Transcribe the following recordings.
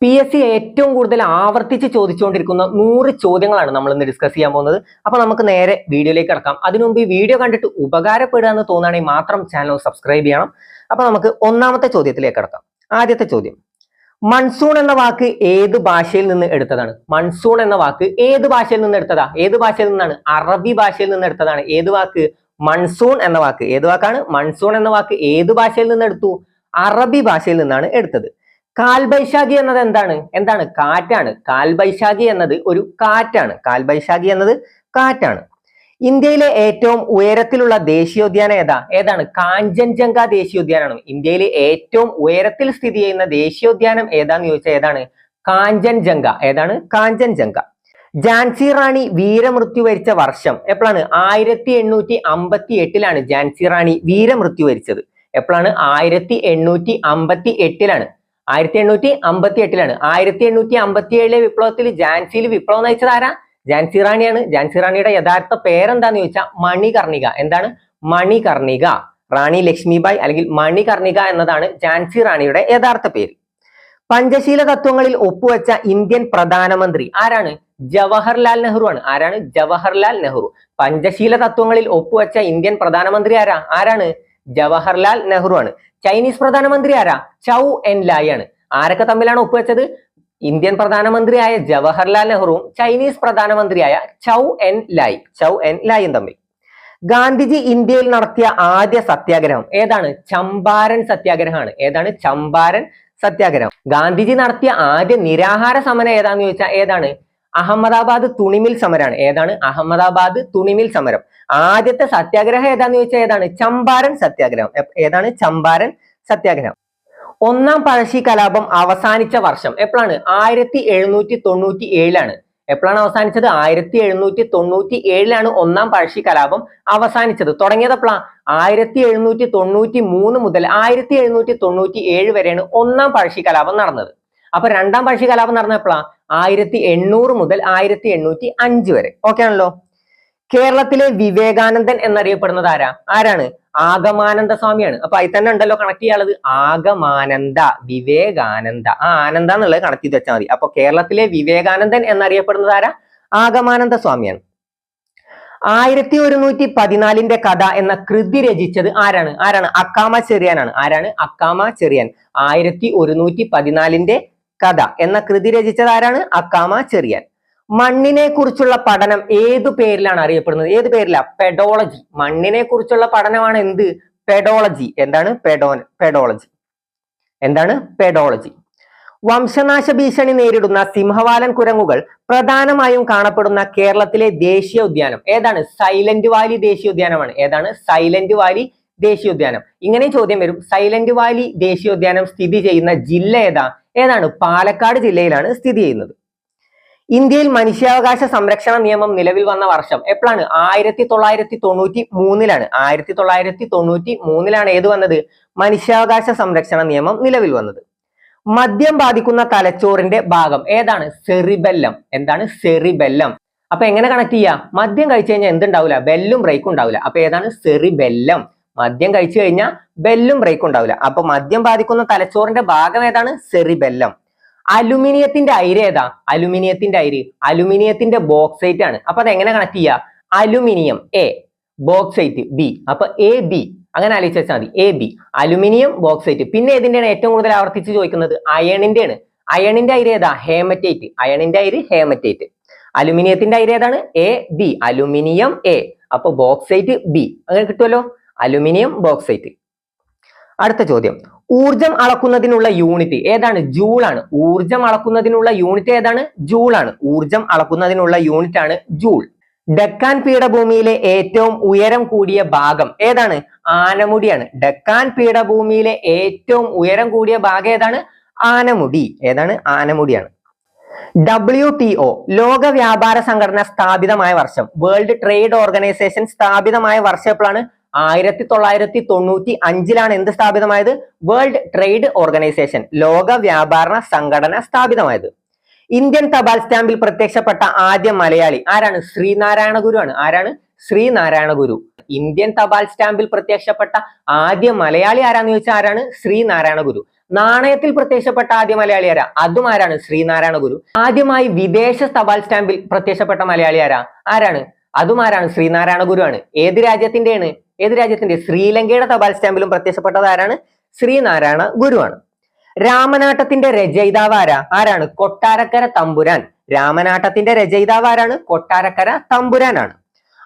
PSC ഏറ്റവും കൂടുതൽ ആവർത്തിച്ച് ചോദിച്ചുകൊണ്ടിരിക്കുന്ന 100 ചോദ്യങ്ങളാണ് നമ്മൾ ഇന്ന് ഡിസ്കസ് ചെയ്യാൻ പോകുന്നത്. അപ്പോൾ നമുക്ക് നേരെ വീഡിയോയിലേക്ക് കടക്കാം. അതിനു മുമ്പ് ഈ വീഡിയോ കണ്ടിട്ട് ഉപകാരപ്പെടുക എന്ന് തോന്നുകയാണെങ്കിൽ മാത്രം ചാനൽ സബ്സ്ക്രൈബ് ചെയ്യണം. അപ്പോൾ നമുക്ക് ഒന്നാമത്തെ ചോദ്യത്തിലേക്ക് കടക്കാം. ആദ്യത്തെ ചോദ്യം, മൺസൂൺ എന്ന വാക്ക് ഏത് ഭാഷയിൽ നിന്ന് എടുത്തതാണ്? മൺസൂൺ എന്ന വാക്ക് ഏത് ഭാഷയിൽ നിന്ന് എടുത്തതാ? ഏത് ഭാഷയിൽ നിന്നാണ്? അറബി ഭാഷയിൽ നിന്ന് എടുത്തതാണ്. ഏത് വാക്ക്? മൺസൂൺ എന്ന വാക്ക്. ഏത് വാക്കാണ്? മൺസൂൺ എന്ന വാക്ക് ഏത് ഭാഷയിൽ നിന്ന് എടുത്തു? അറബി ഭാഷയിൽ നിന്നാണ് എടുത്തത്. കാൽബൈശാഖി എന്നത് എന്താണ്? കാറ്റാണ്. കാൽബൈശാഖി എന്നത് ഒരു കാറ്റാണ്. കാൽബൈശാഖി എന്നത് കാറ്റാണ്. ഇന്ത്യയിലെ ഏറ്റവും ഉയരത്തിലുള്ള ദേശീയോദ്യാനം ഏതാണ്? കാഞ്ചൻജംഗ ദേശീയോദ്യാനമാണ്. ഇന്ത്യയിലെ ഏറ്റവും ഉയരത്തിൽ സ്ഥിതി ചെയ്യുന്ന ദേശീയോദ്യാനം ഏതാന്ന് ചോദിച്ചാൽ ഏതാണ്? കാഞ്ചൻജംഗ. ഏതാണ്? കാഞ്ചൻജംഗ. ഝാൻസി റാണി വീരമൃത്യു വരിച്ച വർഷം എപ്പോഴാണ്? 1858 ഝാൻസി റാണി വീരമൃത്യു വരിച്ചത്. എപ്പോഴാണ്? 1858 1858 1857 വിപ്ലവത്തിൽ ഝാൻസിയിൽ വിപ്ലവം നയിച്ചത് ആരാ? ഝാൻസി റാണിയാണ്. ഝാൻസി റാണിയുടെ യഥാർത്ഥ പേരെന്താന്ന് ചോദിച്ചാൽ മണികർണിക. എന്താണ്? മണികർണിക. റാണി ലക്ഷ്മിബായി അല്ലെങ്കിൽ മണികർണിക എന്നതാണ് ഝാൻസി റാണിയുടെ യഥാർത്ഥ പേര്. പഞ്ചശീല തത്വങ്ങളിൽ ഒപ്പുവെച്ച ഇന്ത്യൻ പ്രധാനമന്ത്രി ആരാണ്? ജവഹർലാൽ നെഹ്റു ആണ്. ആരാണ്? ജവഹർലാൽ നെഹ്റു. പഞ്ചശീല തത്വങ്ങളിൽ ഒപ്പുവെച്ച ഇന്ത്യൻ പ്രധാനമന്ത്രി ആരാണ്? ജവഹർലാൽ നെഹ്റു ആണ്. ചൈനീസ് പ്രധാനമന്ത്രി ആരാ? ചൗ എൻ ലായ് ആണ്. ആരൊക്കെ തമ്മിലാണ് ഒപ്പുവെച്ചത്? ഇന്ത്യൻ പ്രധാനമന്ത്രിയായ ജവഹർലാൽ നെഹ്റുവും ചൈനീസ് പ്രധാനമന്ത്രിയായ ചൗ എൻ ലായും തമ്മിൽ. ഗാന്ധിജി ഇന്ത്യയിൽ നടത്തിയ ആദ്യ സത്യാഗ്രഹം ഏതാണ്? ചമ്പാരൻ സത്യാഗ്രഹമാണ്. ഏതാണ്? ചമ്പാരൻ സത്യാഗ്രഹം. ഗാന്ധിജി നടത്തിയ ആദ്യ നിരാഹാര സമരം ഏതാന്ന് ചോദിച്ചാൽ ഏതാണ്? അഹമ്മദാബാദ് തുണിമിൽ സമരമാണ്. ഏതാണ്? അഹമ്മദാബാദ് തുണിമിൽ സമരം. ആദ്യത്തെ സത്യാഗ്രഹം ഏതാന്ന് ചോദിച്ചാൽ ഏതാണ്? ചമ്പാരൻ സത്യാഗ്രഹം. ഏതാണ്? ചമ്പാരൻ സത്യാഗ്രഹം. ഒന്നാം പഴശ്ശി കലാപം അവസാനിച്ച വർഷം എപ്പോഴാണ്? 1797 എപ്പോഴാണ് അവസാനിച്ചത്? 1797 ഒന്നാം പഴശ്ശി കലാപം അവസാനിച്ചത്. തുടങ്ങിയത് എപ്പോഴാണ്? 1793 മുതൽ 1797 വരെയാണ് ഒന്നാം പഴശ്ശി കലാപം നടന്നത്. അപ്പൊ രണ്ടാം പഴശ്ശി കലാപം നടന്ന എപ്പോഴാണ്? 1800 മുതൽ 1805 വരെ. ഓക്കെ ആണല്ലോ. കേരളത്തിലെ വിവേകാനന്ദൻ എന്നറിയപ്പെടുന്നത് ആരാണ്? ആഗമാനന്ദ സ്വാമിയാണ്. അപ്പൊ അതിൽ തന്നെ ഉണ്ടല്ലോ കണക്ട് ചെയ്യാനുള്ളത് ആഗമാനന്ദ, വിവേകാനന്ദ. ആ ആനന്ദ എന്നുള്ളത് കണക്ട് ചെയ്ത് വെച്ചാൽ മതി. അപ്പൊ കേരളത്തിലെ വിവേകാനന്ദൻ എന്നറിയപ്പെടുന്നത് ആഗമാനന്ദ സ്വാമിയാണ്. 1114 കഥ എന്ന കൃതി രചിച്ചത് ആരാണ്? അക്കാമ ചെറിയാനാണ്. ആരാണ്? അക്കാമ ചെറിയാൻ. 1114 കഥ എന്ന കൃതി രചിച്ചത് ആരാണ്? അക്കാമ ചെറിയാൻ. മണ്ണിനെ കുറിച്ചുള്ള പഠനം ഏതു പേരിലാണ് അറിയപ്പെടുന്നത്? ഏത് പേരില? പെഡോളജി. മണ്ണിനെ കുറിച്ചുള്ള പഠനമാണ് എന്ത്? പെഡോളജി. എന്താണ്? പെഡോളജി. എന്താണ്? പെഡോളജി. വംശനാശ ഭീഷണി നേരിടുന്ന സിംഹവാലൻ കുരങ്ങുകൾ പ്രധാനമായും കാണപ്പെടുന്ന കേരളത്തിലെ ദേശീയ ഉദ്യാനം ഏതാണ്? സൈലന്റ് വാലി ദേശീയോദ്യാനമാണ്. ഏതാണ്? സൈലന്റ് വാലി ദേശീയോദ്യാനം. ഇങ്ങനെ ചോദ്യം വരും. സൈലന്റ് വാലി ദേശീയോദ്യാനം സ്ഥിതി ചെയ്യുന്ന ജില്ല ഏതാണ്? പാലക്കാട് ജില്ലയിലാണ് സ്ഥിതി ചെയ്യുന്നത്. ഇന്ത്യയിൽ മനുഷ്യാവകാശ സംരക്ഷണ നിയമം നിലവിൽ വന്ന വർഷം എപ്പോഴാണ്? 1993 1993 ഏത് വന്നത്? മനുഷ്യാവകാശ സംരക്ഷണ നിയമം നിലവിൽ വന്നത്. മദ്യം ബാധിക്കുന്ന തലച്ചോറിന്റെ ഭാഗം ഏതാണ്? സെറിബെല്ലം. എന്താണ്? സെറിബെല്ലം. അപ്പൊ എങ്ങനെ കണക്ട് ചെയ്യാ? മദ്യം കഴിച്ചു കഴിഞ്ഞാൽ എന്തുണ്ടാവില്ല? ബെല്ലും ബ്രേക്കും ഉണ്ടാവില്ല. അപ്പൊ ഏതാണ്? സെറിബെല്ലം. മദ്യം കഴിച്ചു കഴിഞ്ഞാൽ ബെല്ലും ബ്രേക്കും ഉണ്ടാവില്ല. അപ്പൊ മദ്യം ബാധിക്കുന്ന തലച്ചോറിന്റെ ഭാഗം ഏതാണ്? സെറിബെല്ലം. അലുമിനിയത്തിന്റെ അയിര് അലുമിനിയത്തിന്റെ ബോക്സൈറ്റ് ആണ്. അപ്പൊ അത് എങ്ങനെ കണക്ട് ചെയ്യാ? Aluminium A, bauxite B. അപ്പൊ എ ബി അങ്ങനെ ആലോചിച്ച് വെച്ചാൽ മതി. A B, aluminium, bauxite. പിന്നെ ഇതിന്റെയാണ് ഏറ്റവും കൂടുതൽ ആവർത്തിച്ച് ചോദിക്കുന്നത്? അയണിന്റെ ആണ്. അയണിന്റെ അയിര് ഹേമറ്റൈറ്റ്. അയണിന്റെ അയിര് ഹേമറ്റൈറ്റ്. അലുമിനിയത്തിന്റെ അയിര് ഏതാണ്? A B. അലുമിനിയം എ, അപ്പൊ ബോക്സൈറ്റ് ബി. അങ്ങനെ കിട്ടുമല്ലോ. Aluminium, bauxite. അടുത്ത ചോദ്യം, ഊർജം അളക്കുന്നതിനുള്ള യൂണിറ്റ് ഏതാണ്? ജൂൾ ആണ്. ഊർജം അളക്കുന്നതിനുള്ള യൂണിറ്റ് ഏതാണ്? ജൂൾ ആണ്. ഊർജം അളക്കുന്നതിനുള്ള യൂണിറ്റ് ആണ് ജൂൾ. ഡെക്കാൻ പീഠഭൂമിയിലെ ഏറ്റവും ഉയരം കൂടിയ ഭാഗം ഏതാണ്? ആനമുടിയാണ്. ഡെക്കാൻ പീഠഭൂമിയിലെ ഏറ്റവും ഉയരം കൂടിയ ഭാഗം ഏതാണ്? ആനമുടി. ഏതാണ്? ആനമുടിയാണ്. WTO ലോക വ്യാപാര സംഘടന സ്ഥാപിതമായ വർഷം, വേൾഡ് ട്രേഡ് ഓർഗനൈസേഷൻ സ്ഥാപിതമായ വർഷം എപ്പോഴാണ്? 1995 എന്ത് സ്ഥാപിതമായത്? വേൾഡ് ട്രേഡ് ഓർഗനൈസേഷൻ, ലോക വ്യാപാര സംഘടന സ്ഥാപിതമായത്. ഇന്ത്യൻ തപാൽ സ്റ്റാമ്പിൽ പ്രത്യക്ഷപ്പെട്ട ആദ്യ മലയാളി ആരാണ്? ശ്രീനാരായണ ഗുരു ആണ്. ആരാണ്? ശ്രീനാരായണ ഗുരു. ഇന്ത്യൻ തപാൽ സ്റ്റാമ്പിൽ പ്രത്യക്ഷപ്പെട്ട ആദ്യ മലയാളി ആരാന്ന് ചോദിച്ചാൽ ആരാണ്? ശ്രീനാരായണ ഗുരു. നാണയത്തിൽ പ്രത്യക്ഷപ്പെട്ട ആദ്യ മലയാളി ആരാ? അതും ആരാണ്? ശ്രീനാരായണ ഗുരു. ആദ്യമായി വിദേശ തപാൽ സ്റ്റാമ്പിൽ പ്രത്യക്ഷപ്പെട്ട മലയാളി ആരാണ്? അതും ആരാണ്? ശ്രീനാരായണ ഗുരു ആണ്. ഏത് രാജ്യത്തിന്റെ? ശ്രീലങ്കയുടെ തപാൽ സ്റ്റാമ്പിലും പ്രത്യക്ഷപ്പെട്ടത് ആരാണ്? ശ്രീനാരായണ ഗുരു ആണ്. രാമനാട്ടത്തിന്റെ രചയിതാവ് ആരാണ്? കൊട്ടാരക്കര തമ്പുരാൻ. രാമനാട്ടത്തിന്റെ രചയിതാവ് ആരാണ്? കൊട്ടാരക്കര തമ്പുരാനാണ്.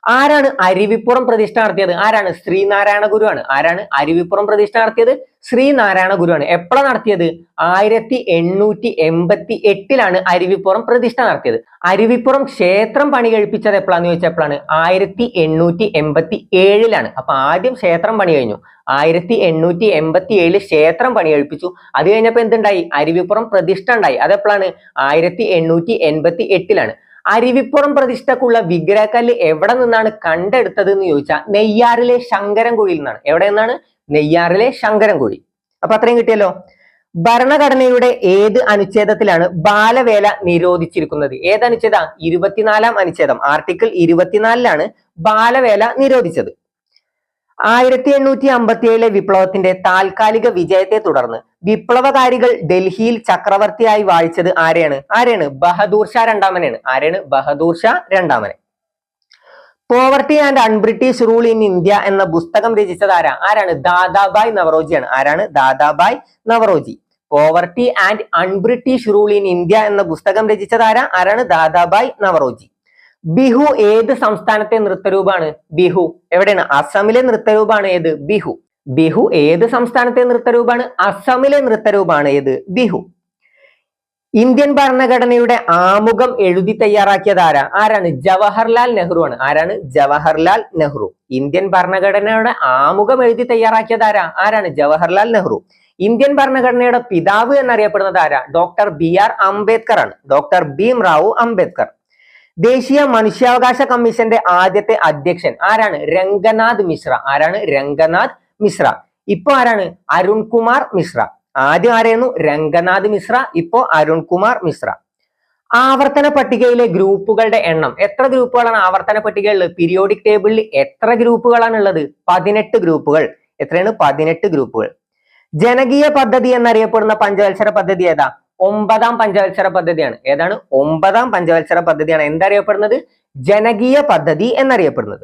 ആരാണ് അരുവിപ്പുറം പ്രതിഷ്ഠ നടത്തിയത്? ആരാണ്? ശ്രീനാരായണ ഗുരു ആണ്. ആരാണ് അരുവിപ്പുറം പ്രതിഷ്ഠ നടത്തിയത്? ശ്രീനാരായണ ഗുരു ആണ്. എപ്പോഴാണ് നടത്തിയത്? 1888 അരുവിപ്പുറം പ്രതിഷ്ഠ നടത്തിയത്. അരുവിപ്പുറം ക്ഷേത്രം പണി കഴിപ്പിച്ചത് എപ്പോഴാന്ന് ചോദിച്ചപ്പോഴാണ് 1887 അപ്പൊ ആദ്യം ക്ഷേത്രം പണി കഴിഞ്ഞു. 1887 ക്ഷേത്രം പണി കഴിപ്പിച്ചു. അത് കഴിഞ്ഞപ്പോ എന്തുണ്ടായി? അരുവിപ്പുറം പ്രതിഷ്ഠ ഉണ്ടായി. അതെപ്പോഴാണ്? 1888 അരുവിപ്പുറം പ്രതിഷ്ഠക്കുള്ള വിഗ്രഹക്കല്ല് എവിടെ നിന്നാണ് കണ്ടെടുത്തത് എന്ന് ചോദിച്ചാൽ നെയ്യാറിലെ ശങ്കരൻകുഴിയിൽ നിന്നാണ്. എവിടെ നിന്നാണ്? നെയ്യാറിലെ ശങ്കരൻകുഴി. അപ്പൊ അത്രയും കിട്ടിയല്ലോ. ഭരണഘടനയുടെ ഏത് അനുച്ഛേദത്തിലാണ് ബാലവേല നിരോധിച്ചിരിക്കുന്നത്? ഏത് അനുച്ഛേദ? 24-ാം അനുച്ഛേദം. ആർട്ടിക്കിൾ 24 ബാലവേല നിരോധിച്ചത്. 1857 വിപ്ലവത്തിന്റെ താൽക്കാലിക വിജയത്തെ തുടർന്ന് വിപ്ലവകാരികൾ ഡൽഹിയിൽ ചക്രവർത്തിയായി വാഴിച്ചത് ആരെയാണ്? ബഹദൂർ ഷാ രണ്ടാമനെയാണ്. ആരാണ്? ബഹദൂർ ഷാ രണ്ടാമനെ. Poverty and unBritish rule in India എന്ന പുസ്തകം രചിച്ചത് ആരാണ്? ദാദാബായ് നവറോജിയാണ്. ആരാണ്? Dadabhai Naoroji. Poverty and unBritish rule in India എന്ന പുസ്തകം രചിച്ചത് ആരാണ്? ദാദാബായ് നവറോജി. ബിഹു ഏത് സംസ്ഥാനത്തെ നൃത്തരൂപമാണ്? ബിഹു എവിടെയാണ്? അസമിലെ നൃത്തരൂപമാണ്. ഏത്? ബിഹു. ബിഹു ഏത് സംസ്ഥാനത്തെ നൃത്തരൂപമാണ്? അസമിലെ നൃത്തരൂപമാണ്. ഏത്? ബിഹു. ഇന്ത്യൻ ഭരണഘടനയുടെ ആമുഖം എഴുതി തയ്യാറാക്കിയത് ആരാണ്? ജവഹർലാൽ നെഹ്റു ആണ്. ആരാണ്? ജവഹർലാൽ നെഹ്റു. ഇന്ത്യൻ ഭരണഘടനയുടെ ആമുഖം എഴുതി തയ്യാറാക്കിയത് ആരാണ്? ജവഹർലാൽ നെഹ്റു. ഇന്ത്യൻ ഭരണഘടനയുടെ പിതാവ് എന്നറിയപ്പെടുന്നത് ഡോക്ടർ BR അംബേദ്കർ ആണ്. ഡോക്ടർ ഭീം റാവു അംബേദ്കർ. ദേശീയ മനുഷ്യാവകാശ കമ്മീഷന്റെ ആദ്യത്തെ അധ്യക്ഷൻ ആരാണ്? രംഗനാഥ് മിശ്ര. ആരാണ്? രംഗനാഥ് മിശ്ര. ഇപ്പൊ ആരാണ്? അരുൺകുമാർ മിശ്ര. ആദ്യം ആരായിരുന്നു? രംഗനാഥ് മിശ്ര. ഇപ്പോ അരുൺകുമാർ മിശ്ര. ആവർത്തന പട്ടികയിലെ ഗ്രൂപ്പുകളുടെ എണ്ണം എത്ര ഗ്രൂപ്പുകളാണ് ആവർത്തന പട്ടികയിൽ? പീരിയോഡിക് ടേബിളിൽ എത്ര ഗ്രൂപ്പുകളാണ് ഉള്ളത്? 18 ഗ്രൂപ്പുകൾ. എത്രയാണ്? 18 ഗ്രൂപ്പുകൾ. ജനകീയ പദ്ധതി എന്നറിയപ്പെടുന്ന പഞ്ചവത്സര പദ്ധതി ഏതാ? 9ാം പഞ്ചവത്സര പദ്ധതിയാണ്. ഏതാണ്? 9ാം പഞ്ചവത്സര പദ്ധതിയാണ് എന്തറിയപ്പെടുന്നത്? ജനകീയ പദ്ധതി എന്നറിയപ്പെടുന്നത്.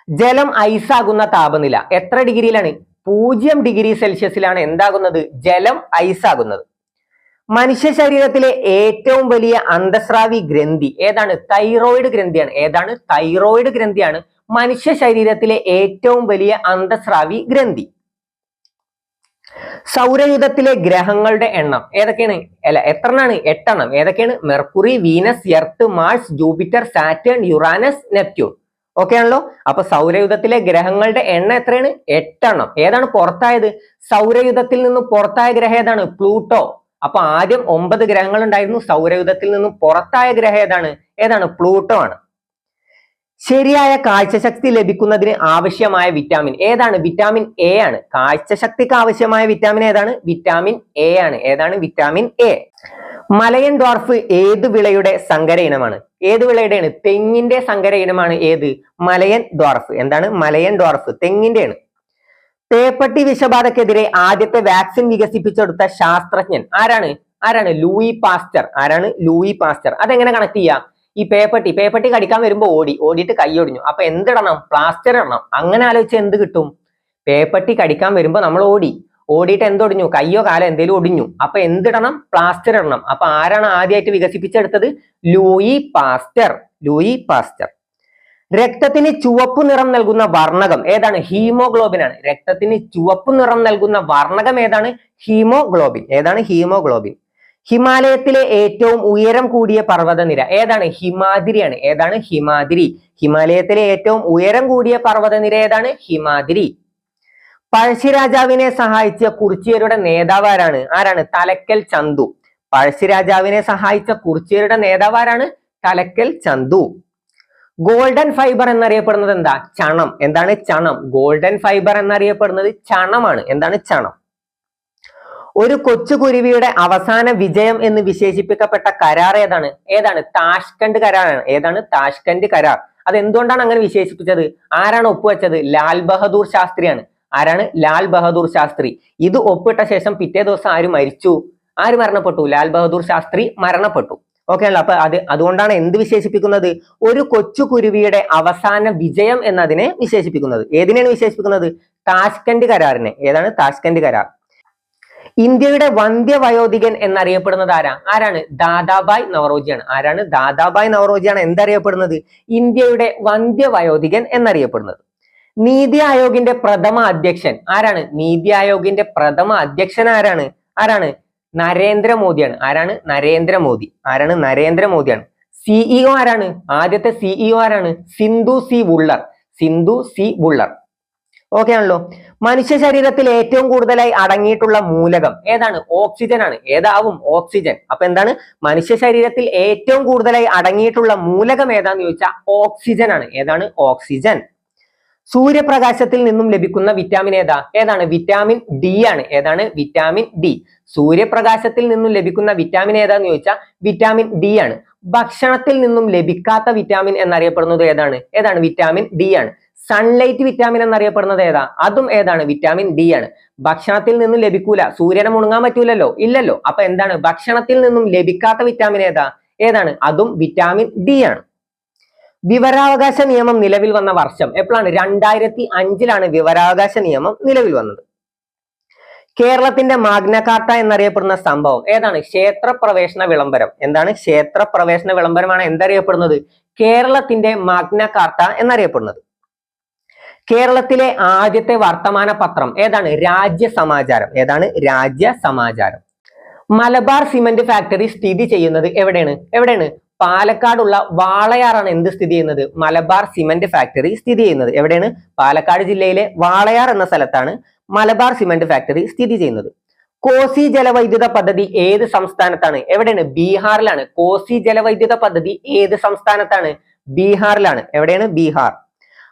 ജലം ഐസാകുന്ന താപനില എത്ര ഡിഗ്രിയിലാണ്? 0 ഡിഗ്രി സെൽഷ്യസിലാണ് എന്താകുന്നത്? ജലം ഐസാകുന്നത്. മനുഷ്യ ശരീരത്തിലെ ഏറ്റവും വലിയ അന്തസ്രാവി ഗ്രന്ഥി ഏതാണ്? തൈറോയിഡ് ഗ്രന്ഥിയാണ്. ഏതാണ്? തൈറോയിഡ് ഗ്രന്ഥിയാണ് മനുഷ്യ ശരീരത്തിലെ ഏറ്റവും വലിയ അന്തസ്രാവി ഗ്രന്ഥി. സൗരയൂഥത്തിലെ ഗ്രഹങ്ങളുടെ എണ്ണം ഏതൊക്കെയാണ്? എത്രണ്ണാണ്? 8 എണ്ണം. ഏതൊക്കെയാണ്? Mercury, Venus, Earth, Mars, Jupiter, Saturn, Uranus, Neptune. Okay ആണല്ലോ. അപ്പൊ സൗരയൂഥത്തിലെ ഗ്രഹങ്ങളുടെ എണ്ണം എത്രയാണ്? 8 എണ്ണം. ഏതാണ് പുറത്തായത്? സൗരയൂഥത്തിൽ നിന്നും പുറത്തായ ഗ്രഹം ഏതാണ്? പ്ലൂട്ടോ. അപ്പൊ ആദ്യം 9 ഗ്രഹങ്ങൾ ഉണ്ടായിരുന്നു. സൗരയൂഥത്തിൽ നിന്നും പുറത്തായ ഗ്രഹം ഏതാണ്? പ്ലൂട്ടോ ആണ്. ശരിയായ കാഴ്ചശക്തി ലഭിക്കുന്നതിന് ആവശ്യമായ വിറ്റാമിൻ ഏതാണ്? വിറ്റാമിൻ എ ആണ്. കാഴ്ചശക്തിക്ക് ആവശ്യമായ വിറ്റാമിൻ ഏതാണ്? വിറ്റാമിൻ എ ആണ്. ഏതാണ്? Vitamin A. മലയൻ ഡ്വാർഫ് ഏത് വിളയുടെ സങ്കര ഇനമാണ്? ഏത് വിളയുടെയാണ്? തെങ്ങിന്റെ സങ്കര ഇനമാണ് ഏത്? മലയൻ ഡ്വാർഫ്. എന്താണ്? മലയൻ ഡ്വാർഫ് തെങ്ങിന്റെയാണ്. പേപ്പട്ടി വിഷബാധക്കെതിരെ ആദ്യത്തെ വാക്സിൻ വികസിപ്പിച്ചെടുത്ത ശാസ്ത്രജ്ഞൻ ആരാണ്? Louis Pasteur. ആരാണ്? Louis Pasteur. അതെങ്ങനെ കണക്ട് ചെയ്യാം? ഈ പേപ്പട്ടി കടിക്കാൻ വരുമ്പോ ഓടിയിട്ട് കൈ ഒടിഞ്ഞു. അപ്പൊ എന്തിടണം? പ്ലാസ്റ്റർ ഇടണം. അങ്ങനെ ആലോചിച്ച് എന്ത് കിട്ടും? പേപ്പട്ടി കടിക്കാൻ വരുമ്പോ നമ്മൾ ഓടിയിട്ട് എന്തൊടിഞ്ഞു? കയ്യോ കാലോ എന്തേലും ഒടിഞ്ഞു. അപ്പൊ എന്തിടണം? പ്ലാസ്റ്റർ ഇടണം. അപ്പൊ ആരാണ് ആദ്യമായിട്ട് വികസിപ്പിച്ചെടുത്തത്? Louis Pasteur. Louis Pasteur. രക്തത്തിന് ചുവപ്പ് നിറം നൽകുന്ന വർണ്ണകം ഏതാണ്? ഹീമോഗ്ലോബിൻ ആണ്. രക്തത്തിന് ചുവപ്പ് നിറം നൽകുന്ന വർണ്ണകം ഏതാണ്? ഹീമോഗ്ലോബിൻ. ഏതാണ്? ഹീമോഗ്ലോബിൻ. ഹിമാലയത്തിലെ ഏറ്റവും ഉയരം കൂടിയ പർവ്വതനിര ഏതാണ്? ഹിമാദ്രിയാണ്. ഏതാണ്? ഹിമാദ്രി. ഹിമാലയത്തിലെ ഏറ്റവും ഉയരം കൂടിയ പർവ്വതനിര ഏതാണ്? ഹിമാദ്രി. പഴശ്ശിരാജാവിനെ സഹായിച്ച കുറിച്യരുടെ നേതാവ് ആരാണ്? തലക്കൽ ചന്തു. പഴശ്ശിരാജാവിനെ സഹായിച്ച കുറിച്യരുടെ നേതാവ് ആരാണ്? തലക്കൽ ചന്തു. ഗോൾഡൻ ഫൈബർ എന്നറിയപ്പെടുന്നത് എന്താ? ചണം. എന്താണ്? ചണം. ഗോൾഡൻ ഫൈബർ എന്നറിയപ്പെടുന്നത് ചണമാണ്. എന്താണ്? ചണം. ഒരു കൊച്ചുകുരുവിയുടെ അവസാന വിജയം എന്ന് വിശേഷിപ്പിക്കപ്പെട്ട കരാർ ഏതാണ്? താഷ്കണ്ട് കരാറാണ്. ഏതാണ്? താഷ്കണ്ട് കരാർ. അത് എന്തുകൊണ്ടാണ് അങ്ങനെ വിശേഷിപ്പിച്ചത്? ആരാണ് ഒപ്പുവെച്ചത്? ലാൽ ബഹദൂർ ശാസ്ത്രിയാണ്. ആരാണ്? ലാൽ ബഹദൂർ ശാസ്ത്രി. ഇത് ഒപ്പിട്ട ശേഷം പിറ്റേ ദിവസം ആര് മരിച്ചു? ആര് മരണപ്പെട്ടു? ലാൽ ബഹദൂർ ശാസ്ത്രി മരണപ്പെട്ടു. ഓക്കെ ആണല്ലോ. അപ്പൊ അതുകൊണ്ടാണ് എന്ത് വിശേഷിപ്പിക്കുന്നത്? ഒരു കൊച്ചു കുരുവിയുടെ അവസാന വിജയം എന്നതിനെ വിശേഷിപ്പിക്കുന്നത്. ഏതിനെയാണ് വിശേഷിപ്പിക്കുന്നത്? താഷ്കന്റ് കരാറിനെ. ഏതാണ്? താഷ്കന്റ് കരാർ. ഇന്ത്യയുടെ വന്ധ്യവയോധികൻ എന്നറിയപ്പെടുന്നത് ആരാണ്? ദാദാബായ് നവറോജിയാണ്. ആരാണ്? ദാദാബായ് നവറോജിയാണ് എന്തറിയപ്പെടുന്നത്? ഇന്ത്യയുടെ വന്ധ്യവയോധികൻ എന്നറിയപ്പെടുന്നത്. നീതി ആയോഗിന്റെ പ്രഥമ അധ്യക്ഷൻ ആരാണ്? നീതി ആയോഗിന്റെ പ്രഥമ അധ്യക്ഷൻ ആരാണ്? നരേന്ദ്രമോദിയാണ്. ആരാണ്? നരേന്ദ്രമോദി. നരേന്ദ്രമോദിയാണ്. സിഇഒ ആരാണ്? ആദ്യത്തെ സിഇഒ ആരാണ്? സിന്ധു സി വുള്ളർ. ഓക്കെ ആണല്ലോ. മനുഷ്യ ശരീരത്തിൽ ഏറ്റവും കൂടുതലായി അടങ്ങിയിട്ടുള്ള മൂലകം ഏതാണ്? ഓക്സിജൻ ആണ്. ഏതാവും? ഓക്സിജൻ. അപ്പൊ എന്താണ്? മനുഷ്യ ശരീരത്തിൽ ഏറ്റവും കൂടുതലായി അടങ്ങിയിട്ടുള്ള മൂലകം ഏതാന്ന് ചോദിച്ചാൽ ഓക്സിജൻ ആണ്. ഏതാണ്? ഓക്സിജൻ. സൂര്യപ്രകാശത്തിൽ നിന്നും ലഭിക്കുന്ന വിറ്റാമിൻ ഏതാണ്? വിറ്റാമിൻ ഡി ആണ്. ഏതാണ്? Vitamin D. സൂര്യപ്രകാശത്തിൽ നിന്നും ലഭിക്കുന്ന വിറ്റാമിൻ ഏതാന്ന് ചോദിച്ചാൽ വിറ്റാമിൻ ഡി ആണ്. ഭക്ഷണത്തിൽ നിന്നും ലഭിക്കാത്ത വിറ്റാമിൻ എന്നറിയപ്പെടുന്നത് ഏതാണ്? വിറ്റാമിൻ ഡി ആണ്. സൺലൈറ്റ് വിറ്റാമിൻ എന്നറിയപ്പെടുന്നത് അതും ഏതാണ്? വിറ്റാമിൻ ഡി ആണ്. ഭക്ഷണത്തിൽ നിന്നും ലഭിക്കൂല, സൂര്യനെ മുണങ്ങാൻ പറ്റൂലല്ലോ, ഇല്ലല്ലോ. അപ്പൊ എന്താണ്? ഭക്ഷണത്തിൽ നിന്നും ലഭിക്കാത്ത വിറ്റാമിൻ ഏതാണ്? അതും വിറ്റാമിൻ ഡി ആണ്. വിവരാവകാശ നിയമം നിലവിൽ വന്ന വർഷം എപ്പോഴാണ്? 2005 വിവരാവകാശ നിയമം നിലവിൽ വന്നത്. കേരളത്തിന്റെ മാഗ്ന കാർട്ട എന്നറിയപ്പെടുന്ന സംഭവം ഏതാണ്? ക്ഷേത്രപ്രവേശന വിളംബരം. എന്താണ്? ക്ഷേത്രപ്രവേശന വിളംബരമാണ് എന്തറിയപ്പെടുന്നത്? കേരളത്തിന്റെ മാഗ്ന കാർട്ട എന്നറിയപ്പെടുന്നത്. കേരളത്തിലെ ആദ്യത്തെ വർത്തമാന പത്രം ഏതാണ്? രാജ്യസമാചാരം. ഏതാണ്? രാജ്യസമാചാരം. മലബാർ സിമന്റ് ഫാക്ടറി സ്ഥിതി ചെയ്യുന്നത് എവിടെയാണ്? പാലക്കാടുള്ള വാളയാറാണ് എന്ത് സ്ഥിതി ചെയ്യുന്നത്? മലബാർ സിമന്റ് ഫാക്ടറി സ്ഥിതി ചെയ്യുന്നത്. എവിടെയാണ്? പാലക്കാട് ജില്ലയിലെ വാളയാർ എന്ന സ്ഥലത്താണ് മലബാർ സിമന്റ് ഫാക്ടറി സ്ഥിതി ചെയ്യുന്നത്. കോസി ജലവൈദ്യുത പദ്ധതി ഏത് സംസ്ഥാനത്താണ്? എവിടെയാണ്? ബീഹാറിലാണ്. കോസി ജലവൈദ്യുത പദ്ധതി ഏത് സംസ്ഥാനത്താണ്? ബീഹാറിലാണ്. എവിടെയാണ്? ബീഹാർ.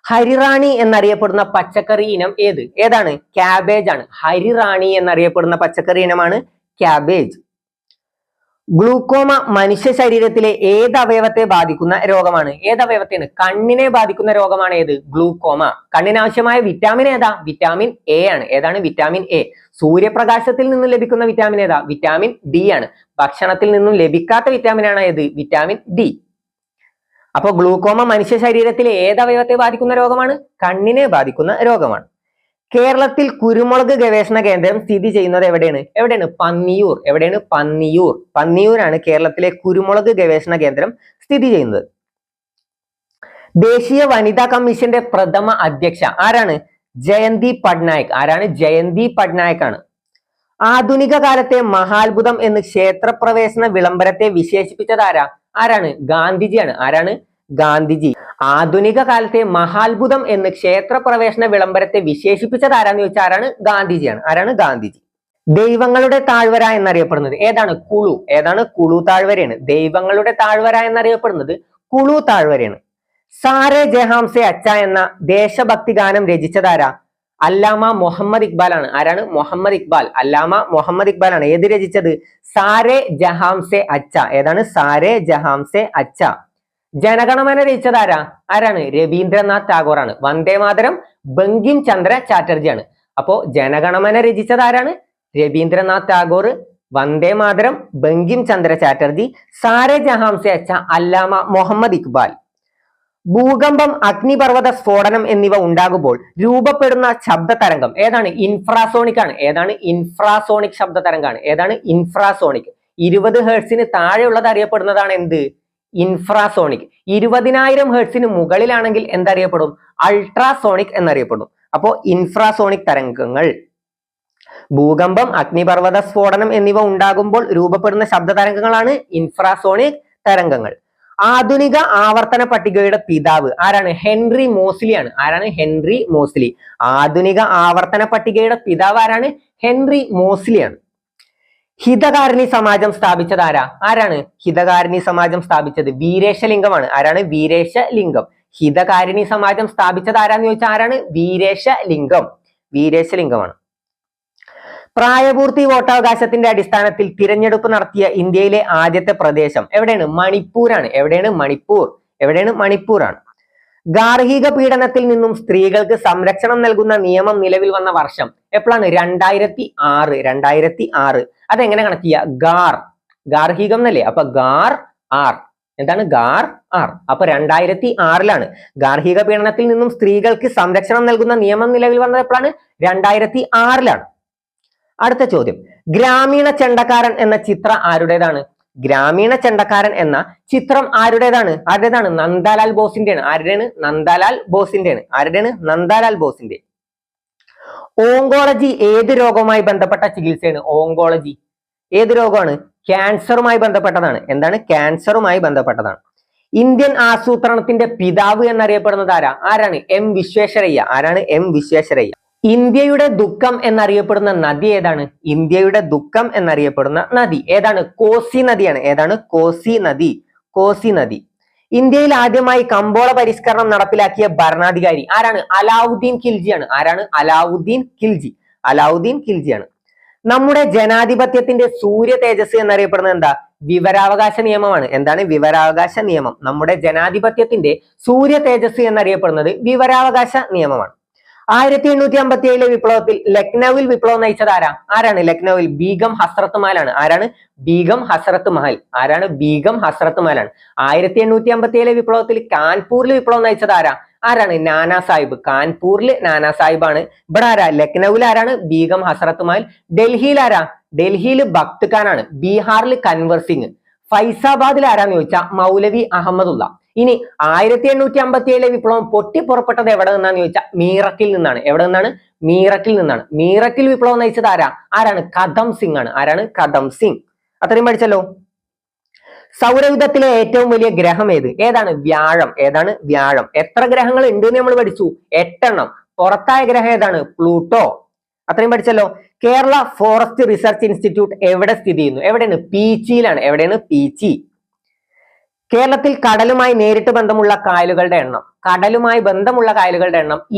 ഹരിറാണി എന്നറിയപ്പെടുന്ന പച്ചക്കറി ഇനം ഏതാണ്? ക്യാബേജ് ആണ്. ഹരിറാണി എന്നറിയപ്പെടുന്ന പച്ചക്കറി ഇനമാണ് ക്യാബേജ്. ഗ്ലൂക്കോമ മനുഷ്യ ശരീരത്തിലെ ഏത് അവയവത്തെ ബാധിക്കുന്ന രോഗമാണ്? ഏത് അവയവത്തെയാണ്? കണ്ണിനെ ബാധിക്കുന്ന രോഗമാണ് ഗ്ലൂക്കോമ. കണ്ണിനാവശ്യമായ വിറ്റാമിൻ വിറ്റാമിൻ എ ആണ്. ഏതാണ്? Vitamin A. സൂര്യപ്രകാശത്തിൽ നിന്നും ലഭിക്കുന്ന വിറ്റാമിൻ വിറ്റാമിൻ ഡി ആണ്. ഭക്ഷണത്തിൽ നിന്നും ലഭിക്കാത്ത വിറ്റാമിൻ ആണ് വിറ്റാമിൻ ഡി. അപ്പൊ ഗ്ലൂക്കോമ മനുഷ്യ ശരീരത്തിലെ ഏത് അവയവത്തെ ബാധിക്കുന്ന രോഗമാണ്? കണ്ണിനെ ബാധിക്കുന്ന രോഗമാണ്. കേരളത്തിൽ കുരുമുളക് ഗവേഷണ കേന്ദ്രം സ്ഥിതി ചെയ്യുന്നത് എവിടെയാണ്? പന്നിയൂർ. എവിടെയാണ്? പന്നിയൂരാണ് കേരളത്തിലെ കുരുമുളക് ഗവേഷണ കേന്ദ്രം സ്ഥിതി ചെയ്യുന്നത്. ദേശീയ വനിതാ കമ്മീഷന്റെ പ്രഥമ അധ്യക്ഷ ആരാണ്? ജയന്തി പട്നായിക്. ആരാണ്? ജയന്തി പട്നായിക് ആണ്. ആധുനിക കാലത്തെ മഹാത്ഭുതം എന്ന് ക്ഷേത്രപ്രവേശന വിളംബരത്തെ വിശേഷിപ്പിച്ചത് ആരാണ്? ഗാന്ധിജിയാണ്. ആരാണ്? ഗാന്ധിജി. ആധുനിക കാലത്തെ മഹാത്ഭുതം എന്ന് ക്ഷേത്രപ്രവേശന വിളംബരത്തെ വിശേഷിപ്പിച്ചത് ആരാന്ന് ചോദിച്ചാൽ ആരാണ്? ഗാന്ധിജിയാണ്. ആരാണ്? ഗാന്ധിജി. ദൈവങ്ങളുടെ താഴ്വര എന്നറിയപ്പെടുന്നത് ഏതാണ്? കുളു. ഏതാണ്? കുളു താഴ്വരയാണ്. ദൈവങ്ങളുടെ താഴ്വര എന്നറിയപ്പെടുന്നത് കുളു താഴ്വരയാണ്. സാരേ ജഹാംസെ അച്ച എന്ന ദേശഭക്തി ഗാനം രചിച്ചതാരാ? അല്ലാമ മുഹമ്മദ് ഇക്ബാൽ ആണ്. ആരാണ്? മുഹമ്മദ് ഇക്ബാൽ. അല്ലാമ മുഹമ്മദ് ഇക്ബാൽ ആണ്. ഏത് രചിച്ചത്? സാരേ ജഹാംസെ അച്ച. ഏതാണ്? സാരേ ജഹാംസെ അച്ച. ജനഗണമന രചിച്ചത് ആരാണ്? രവീന്ദ്രനാഥ് ടാഗോർ ആണ്. വന്ദേമാതരം ബങ്കിം ചന്ദ്ര ചാറ്റർജിയാണ്. അപ്പോ ജനഗണമന രചിച്ചത് ആരാണ്? രവീന്ദ്രനാഥ് ടാഗോർ. വന്ദേമാതരം ബങ്കിം ചന്ദ്ര ചാറ്റർജി. സാരേ ജഹാംസെ അച്ച അല്ലാമ മുഹമ്മദ് ഇക്ബാൽ. ഭൂകമ്പം, അഗ്നിപർവ്വത സ്ഫോടനം എന്നിവ ഉണ്ടാകുമ്പോൾ രൂപപ്പെടുന്ന ശബ്ദ തരംഗം ഏതാണ്? ഇൻഫ്രാസോണിക് ആണ്. ഏതാണ്? ഇൻഫ്രാസോണിക് ശബ്ദ തരംഗമാണ്. ഏതാണ്? ഇൻഫ്രാസോണിക്. 20 ഹെർട്സിന് താഴെയുള്ളത് അറിയപ്പെടുന്നതാണ് എന്ത്? ഇൻഫ്രാസോണിക്. 20,000 ഹെർട്സിന് മുകളിലാണെങ്കിൽ എന്തറിയപ്പെടും? അൾട്രാസോണിക് എന്നറിയപ്പെടും. അപ്പോ ഇൻഫ്രാസോണിക് തരംഗങ്ങൾ. ഭൂകമ്പം, അഗ്നിപർവ്വത സ്ഫോടനം എന്നിവ ഉണ്ടാകുമ്പോൾ രൂപപ്പെടുന്ന ശബ്ദ തരംഗങ്ങളാണ് ഇൻഫ്രാസോണിക് തരംഗങ്ങൾ. ആധുനിക ആവർത്തന പട്ടികയുടെ പിതാവ് ആരാണ്? ഹെൻറി മോസ്ലി ആണ്. ആരാണ്? Henry Moseley. ആധുനിക ആവർത്തന പട്ടികയുടെ പിതാവ് ആരാണ്? ഹെൻറി മോസ്ലി ആണ്. ഹിതകാരിണി സമാജം സ്ഥാപിച്ചത് ആരാണ്? ഹിതകാരിണി സമാജം സ്ഥാപിച്ചത് വീരേശലിംഗമാണ്. ആരാണ്? വീരേശലിംഗം. ഹിതകാരിണി സമാജം സ്ഥാപിച്ചത് ആരാന്ന് ചോദിച്ചാൽ ആരാണ്? വീരേശലിംഗം. വീരേശലിംഗമാണ്. പ്രായപൂർത്തി വോട്ടവകാശത്തിന്റെ അടിസ്ഥാനത്തിൽ തിരഞ്ഞെടുപ്പ് നടത്തിയ ഇന്ത്യയിലെ ആദ്യത്തെ പ്രദേശം എവിടെയാണ്? മണിപ്പൂരാണ്. എവിടെയാണ്? മണിപ്പൂർ. എവിടെയാണ്? മണിപ്പൂരാണ്. ഗാർഹിക പീഡനത്തിൽ നിന്നും സ്ത്രീകൾക്ക് സംരക്ഷണം നൽകുന്ന നിയമം നിലവിൽ വന്ന വർഷം എപ്പോഴാണ്? 2006. അതെങ്ങനെ കണക്ട് ചെയ്യുക? ഗാർഹികം എന്നല്ലേ, അപ്പൊ ഗാർ ആർ എന്താണ്? ഗാർ ആർ. അപ്പൊ 2006 ഗാർഹിക പീഡനത്തിൽ നിന്നും സ്ത്രീകൾക്ക് സംരക്ഷണം നൽകുന്ന നിയമം നിലവിൽ വന്നത് എപ്പോഴാണ്? 2006. അടുത്ത ചോദ്യം, ഗ്രാമീണ ചെണ്ടക്കാരൻ എന്ന ചിത്രം ആരുടേതാണ്? ഗ്രാമീണ ചെണ്ടക്കാരൻ എന്ന ചിത്രം ആരുടേതാണ്? നന്ദാലാൽ ബോസിന്റെയാണ്. ആരുടെയാണ്? നന്ദാലാൽ ബോസിന്റെ. ഓങ്കോളജി ഏത് രോഗവുമായി ബന്ധപ്പെട്ട ചികിത്സയാണ്? ഓങ്കോളജി ഏത് രോഗമാണ്? ക്യാൻസറുമായി ബന്ധപ്പെട്ടതാണ്. എന്താണ്? ക്യാൻസറുമായി ബന്ധപ്പെട്ടതാണ്. ഇന്ത്യൻ ആസൂത്രണത്തിന്റെ പിതാവ് എന്നറിയപ്പെടുന്നത് ആരാണ്? എം വിശ്വേശ്വരയ്യ. ഇന്ത്യയുടെ ദുഃഖം എന്നറിയപ്പെടുന്ന നദി ഏതാണ്? ഇന്ത്യയുടെ ദുഃഖം എന്നറിയപ്പെടുന്ന നദി ഏതാണ്? കോസി നദിയാണ്. കോസി നദി. ഇന്ത്യയിൽ ആദ്യമായി കമ്പോള പരിഷ്കരണം നടപ്പിലാക്കിയ ഭരണാധികാരി ആരാണ്? അലാവുദ്ദീൻ ഖിൽജിയാണ്. അലാവുദ്ദീൻ ഖിൽജിയാണ്. നമ്മുടെ ജനാധിപത്യത്തിന്റെ സൂര്യ തേജസ് എന്നറിയപ്പെടുന്നത് എന്താ? വിവരാവകാശ നിയമമാണ്. എന്താണ്? വിവരാവകാശ നിയമം. നമ്മുടെ ജനാധിപത്യത്തിന്റെ സൂര്യ തേജസ് എന്നറിയപ്പെടുന്നത് വിവരാവകാശ നിയമമാണ്. 1857 വിപ്ലവത്തിൽ ലക്നൌവിൽ വിപ്ലവം നയിച്ചത് ആരാണ്? ലക്നൌവിൽ ബീഗം ഹസ്രത്ത് മഹലാണ്. ബീഗം ഹസ്രത്ത് മഹൽ. 1857 വിപ്ലവത്തിൽ കാൺപൂരിൽ വിപ്ലവം നയിച്ചത് ആരാണ്? നാനാ സാഹിബ്. കാൺപൂരിൽ നാനാ സാഹിബ് ആണ്. ഇവിടെ ലക്നൌവിൽ ബീഗം ഹസ്രത്ത് മഹൽ. ഡൽഹിയിൽ ഭക്ത് ഖാൻ ആണ്. ബീഹാറിൽ കൻവർ സിംഗ്. ഫൈസാബാദിൽ ആരാന്ന് ചോദിച്ചാൽ മൗലവി അഹമ്മദുള്ള. ഇനി 1857 വിപ്ലവം പൊട്ടിപ്പുറപ്പെട്ടത് എവിടെ നിന്നാന്ന് ചോദിച്ചാൽ മീററ്റിൽ നിന്നാണ്. എവിടെ നിന്നാണ്? മീററ്റിൽ നിന്നാണ്. മീററ്റിൽ വിപ്ലവം നയിച്ചത് ആരാണ്? കദം സിംഗ് ആണ്. കദം സിംഗ്. അത്രയും പഠിച്ചല്ലോ. സൗരയൂഥത്തിലെ ഏറ്റവും വലിയ ഗ്രഹം ഏതാണ്? വ്യാഴം. എത്ര ഗ്രഹങ്ങൾ ഉണ്ട് എന്ന് നമ്മൾ പഠിച്ചു? 8 എണ്ണം. പുറത്തായ ഗ്രഹം ഏതാണ്? പ്ലൂട്ടോ. അത്രയും പഠിച്ചല്ലോ. കേരള ഫോറസ്റ്റ് റിസർച്ച് ഇൻസ്റ്റിറ്റ്യൂട്ട് എവിടെ സ്ഥിതി ചെയ്യുന്നു? എവിടെയാണ്? പീച്ചിയിലാണ്. പീച്ചി. കേരളത്തിൽ കടലുമായി നേരിട്ട് ബന്ധമുള്ള കായലുകളുടെ എണ്ണം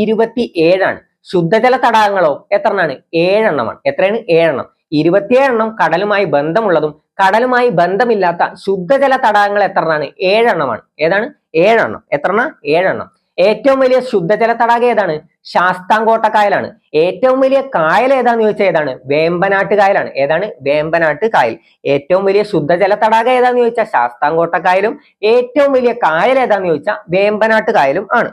27 ആണ്. ശുദ്ധജല തടാകങ്ങളോ എത്രണ്ണാണ്? 7 എണ്ണമാണ്. എത്രയാണ്? 7 എണ്ണം. 27 എണ്ണം കടലുമായി ബന്ധമുള്ളതും കടലുമായി ബന്ധമില്ലാത്ത ശുദ്ധജല തടാകങ്ങൾ എത്രണ്ണാണ്? 7 എണ്ണമാണ്. ഏതാണ്? 7 എണ്ണം. എത്രണ്ണ? 7 എണ്ണം. ഏറ്റവും വലിയ ശുദ്ധജല തടാകം ഏതാണ്? ശാസ്താംകോട്ട കായലാണ്. ഏറ്റവും വലിയ കായൽ ഏതാന്ന് ചോദിച്ചാൽ ഏതാണ്? വേമ്പനാട്ട് കായലാണ്. വേമ്പനാട്ട് കായൽ. ഏറ്റവും വലിയ ശുദ്ധജല തടാകം ഏതാന്ന് ചോദിച്ചാൽ ശാസ്താംകോട്ട കായലും ഏറ്റവും വലിയ കായൽ ഏതാന്ന് ചോദിച്ചാൽ വേമ്പനാട്ട് കായലും ആണ്.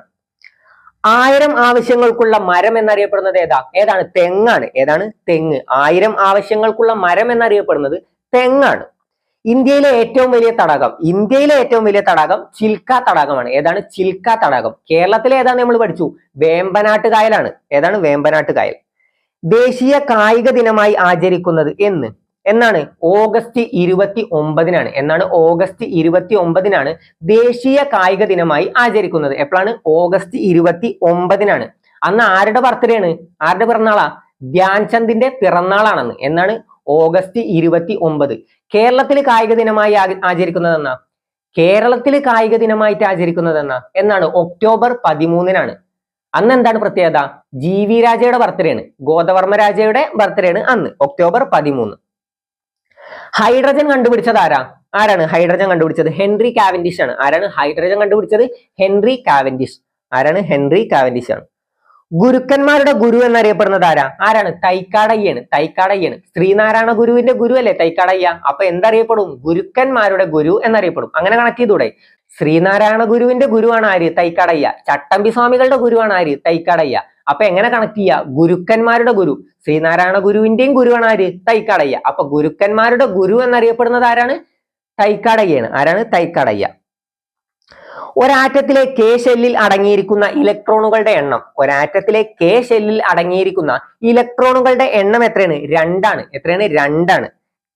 1000 ആവശ്യങ്ങൾക്കുള്ള മരം എന്നറിയപ്പെടുന്നത് ഏതാണ്? തെങ്ങാണ്. തെങ്ങ്. 1000 ആവശ്യങ്ങൾക്കുള്ള മരം എന്നറിയപ്പെടുന്നത് തെങ്ങാണ്. ഇന്ത്യയിലെ ഏറ്റവും വലിയ തടാകം ചിൽക്ക തടാകമാണ്. ചിൽക്ക തടാകം. കേരളത്തിലെ ഏതാന്ന് നമ്മൾ പഠിച്ചു? വേമ്പനാട്ട് കായലാണ്. വേമ്പനാട്ട് കായൽ. ദേശീയ കായിക ദിനമായി ആചരിക്കുന്നത് എന്നാണ്? ഓഗസ്റ്റ് 29 ഓഗസ്റ്റ് 29 ദേശീയ കായിക ദിനമായി ആചരിക്കുന്നത്. എപ്പോഴാണ്? ഓഗസ്റ്റ് 29 അന്ന് ആരുടെ ബർത്ത്ഡേ ആണ്? ആരുടെ പിറന്നാളാ? ധ്യാൻചന്ദിന്റെ പിറന്നാളാണെന്ന്. എന്നാണ്? ഓഗസ്റ്റ് 29. കേരളത്തിൽ കായിക ദിനമായി ആചരിക്കുന്നത് എന്നാണ്? ഒക്ടോബർ 13 അന്ന് എന്താണ് പ്രത്യേകത? GV രാജയുടെ ബർത്ത്ഡേ ആണ്. ഗോദവർമ്മ രാജയുടെ ബർത്ത്ഡേ ആണ് അന്ന്, ഒക്ടോബർ 13. ഹൈഡ്രജൻ കണ്ടുപിടിച്ചത് ആരാണ്? ഹൈഡ്രജൻ കണ്ടുപിടിച്ചത് ഹെൻറി കാവൻഡിഷ് ആണ്. ഹൈഡ്രജൻ കണ്ടുപിടിച്ചത് ഹെൻറി കാവൻഡിഷ്. ഹെൻറി കാവൻഡിഷ് ആണ്. ഗുരുക്കന്മാരുടെ ഗുരു എന്നറിയപ്പെടുന്നത് ആരാണ്? തൈക്കാടയ്യാണ്. ശ്രീനാരായണ ഗുരുവിന്റെ ഗുരു അല്ലേ തൈക്കാടയ്യ? അപ്പൊ എന്തറിയപ്പെടും? ഗുരുക്കന്മാരുടെ ഗുരു എന്നറിയപ്പെടും. അങ്ങനെ കണക്ട് ചെയ്തൂടെ? ശ്രീനാരായണ ഗുരുവിന്റെ ഗുരുവാണ് ആര്? തൈക്കാടയ്യ. ചട്ടമ്പി സ്വാമികളുടെ ഗുരുവാണ് ആര്? തൈക്കാടയ്യ. അപ്പൊ എങ്ങനെ കണക്ട് ചെയ്യുക? ഗുരുക്കന്മാരുടെ ഗുരു. ശ്രീനാരായണ ഗുരുവിന്റെയും ഗുരുവാണ് ആര്? തൈക്കാടയ്യ. അപ്പൊ ഗുരുക്കന്മാരുടെ ഗുരു എന്നറിയപ്പെടുന്നത് ആരാണ്? തൈക്കാടയ്യാണ്. തൈക്കാടയ്യ. ഒരാറ്റത്തിലെ K ഷെല്ലിൽ അടങ്ങിയിരിക്കുന്ന ഇലക്ട്രോണുകളുടെ എണ്ണം എത്രയാണ്? 2 ആണ്.